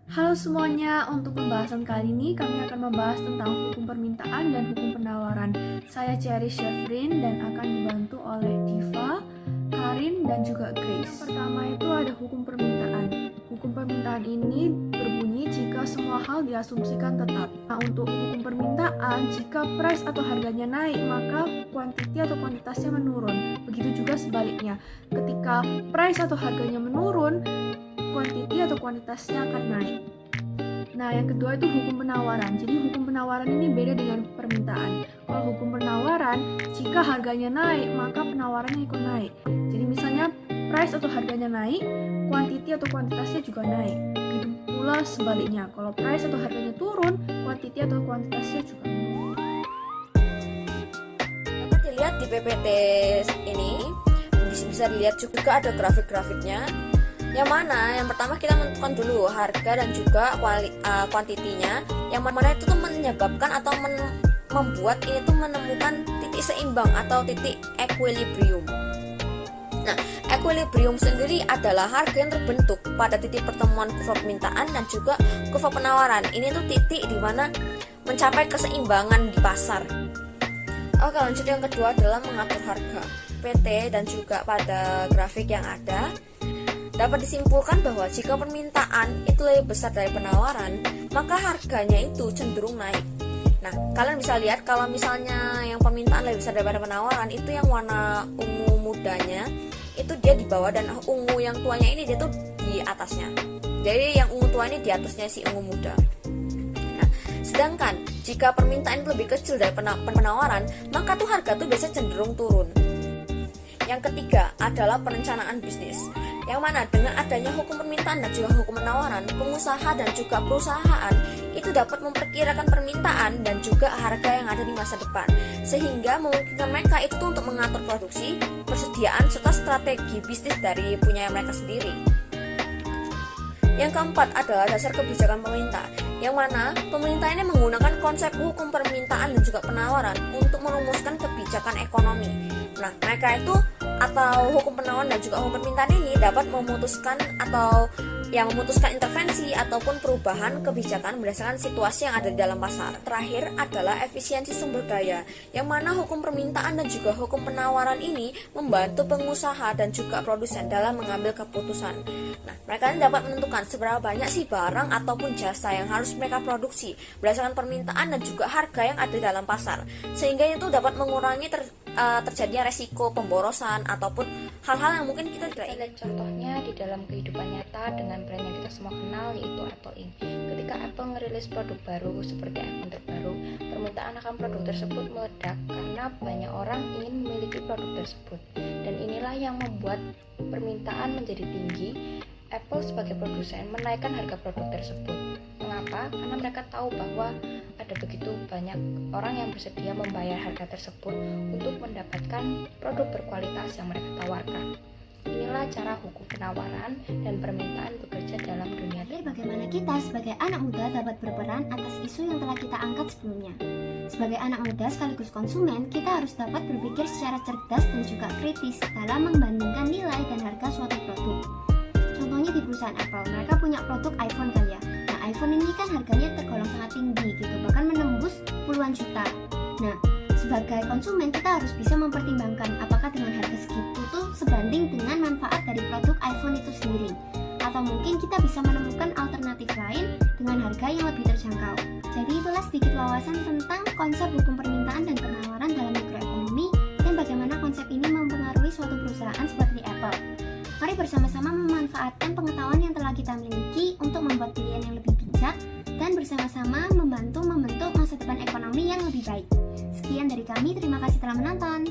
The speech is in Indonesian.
Halo semuanya, untuk pembahasan kali ini kami akan membahas tentang hukum permintaan dan hukum penawaran. Saya Cherry Shevrin dan akan dibantu oleh Diva, Karin, dan juga Grace. Yang pertama itu ada hukum permintaan. Hukum permintaan ini berbunyi jika semua hal diasumsikan tetap. Nah, untuk hukum permintaan, jika price atau harganya naik, maka quantity atau kuantitasnya menurun. Begitu juga sebaliknya, ketika price atau harganya menurun, quantity atau kuantitasnya akan naik. Nah, yang kedua itu hukum penawaran. Jadi hukum penawaran ini beda dengan permintaan. Kalau hukum penawaran, jika harganya naik, maka penawarannya ikut naik. Jadi misalnya price atau harganya naik, quantity atau kuantitasnya juga naik. Begitu pula sebaliknya. Kalau price atau harganya turun, quantity atau kuantitasnya juga menurun. Dapat dilihat di PPT ini, bisa dilihat juga ada grafik-grafiknya. Yang mana yang pertama kita menentukan dulu harga dan juga kuantitinya, yang mana itu tuh menyebabkan atau membuat ini tuh menemukan titik seimbang atau titik equilibrium. Nah, equilibrium sendiri adalah harga yang terbentuk pada titik pertemuan kurva permintaan dan juga kurva penawaran. Ini tuh titik di mana mencapai keseimbangan di pasar. Oke, lanjut yang kedua adalah mengatur harga. PT dan juga pada grafik yang ada dapat disimpulkan bahwa jika permintaan itu lebih besar dari penawaran, maka harganya itu cenderung naik. Nah, kalian bisa lihat kalau misalnya yang permintaan lebih besar daripada penawaran, itu yang warna ungu mudanya itu dia di bawah, dan ungu yang tuanya ini dia tuh di atasnya. Jadi yang ungu tua ini di atasnya si ungu muda. Nah, sedangkan jika permintaan lebih kecil dari penawaran, maka tuh harga tuh biasanya cenderung turun. Yang ketiga adalah perencanaan bisnis, yang mana dengan adanya hukum permintaan dan juga hukum penawaran, pengusaha dan juga perusahaan itu dapat memperkirakan permintaan dan juga harga yang ada di masa depan, sehingga memungkinkan mereka itu untuk mengatur produksi, persediaan, serta strategi bisnis dari punya mereka sendiri. Yang keempat adalah dasar kebijakan pemerintah, yang mana pemerintah ini menggunakan konsep hukum permintaan dan juga penawaran untuk merumuskan kebijakan ekonomi. Nah, mereka itu atau hukum penawaran dan juga hukum permintaan ini dapat memutuskan atau memutuskan intervensi ataupun perubahan kebijakan berdasarkan situasi yang ada di dalam pasar. Terakhir adalah efisiensi sumber daya, yang mana hukum permintaan dan juga hukum penawaran ini membantu pengusaha dan juga produsen dalam mengambil keputusan. Nah, mereka dapat menentukan seberapa banyak sih barang ataupun jasa yang harus mereka produksi berdasarkan permintaan dan juga harga yang ada di dalam pasar, sehingga itu dapat mengurangi terjadinya resiko pemborosan ataupun hal-hal yang mungkin kita tidak lihat contohnya di dalam kehidupan nyata dengan brand yang kita semua kenal, yaitu Apple Inc. Ketika Apple merilis produk baru seperti iPhone terbaru, permintaan akan produk tersebut meledak karena banyak orang ingin memiliki produk tersebut, dan inilah yang membuat permintaan menjadi tinggi. Apple sebagai produsen menaikkan harga produk tersebut. Mengapa? Karena mereka tahu bahwa ada begitu banyak orang yang bersedia membayar harga tersebut untuk mendapatkan produk berkualitas yang mereka tawarkan. Inilah cara hukum penawaran dan permintaan bekerja dalam dunia. Bagaimana kita sebagai anak muda dapat berperan atas isu yang telah kita angkat sebelumnya. Sebagai anak muda sekaligus konsumen, kita harus dapat berpikir secara cerdas dan juga kritis dalam membandingkan nilai dan harga suatu produk. Contohnya di perusahaan Apple, mereka punya produk iPhone kan ya. Nah, iPhone ini kan harganya tergolong sangat tinggi gitu, bahkan menembus puluhan juta. Nah, sebagai konsumen kita harus bisa mempertimbangkan apakah dengan harga segitu tuh sebanding dengan manfaat dari produk iPhone itu sendiri. Atau mungkin kita bisa menemukan alternatif lain dengan harga yang lebih terjangkau. Jadi itulah sedikit wawasan tentang konsep hukum permintaan dan penawaran dalam mikroekonomi dan bagaimana konsep ini mempengaruhi suatu perusahaan seperti Apple. Mari bersama-sama memanfaatkan pengetahuan yang telah kita miliki untuk membuat pilihan yang lebih bijak dan bersama-sama membantu membentuk masa depan ekonomi yang lebih baik. Sekian dari kami, terima kasih telah menonton.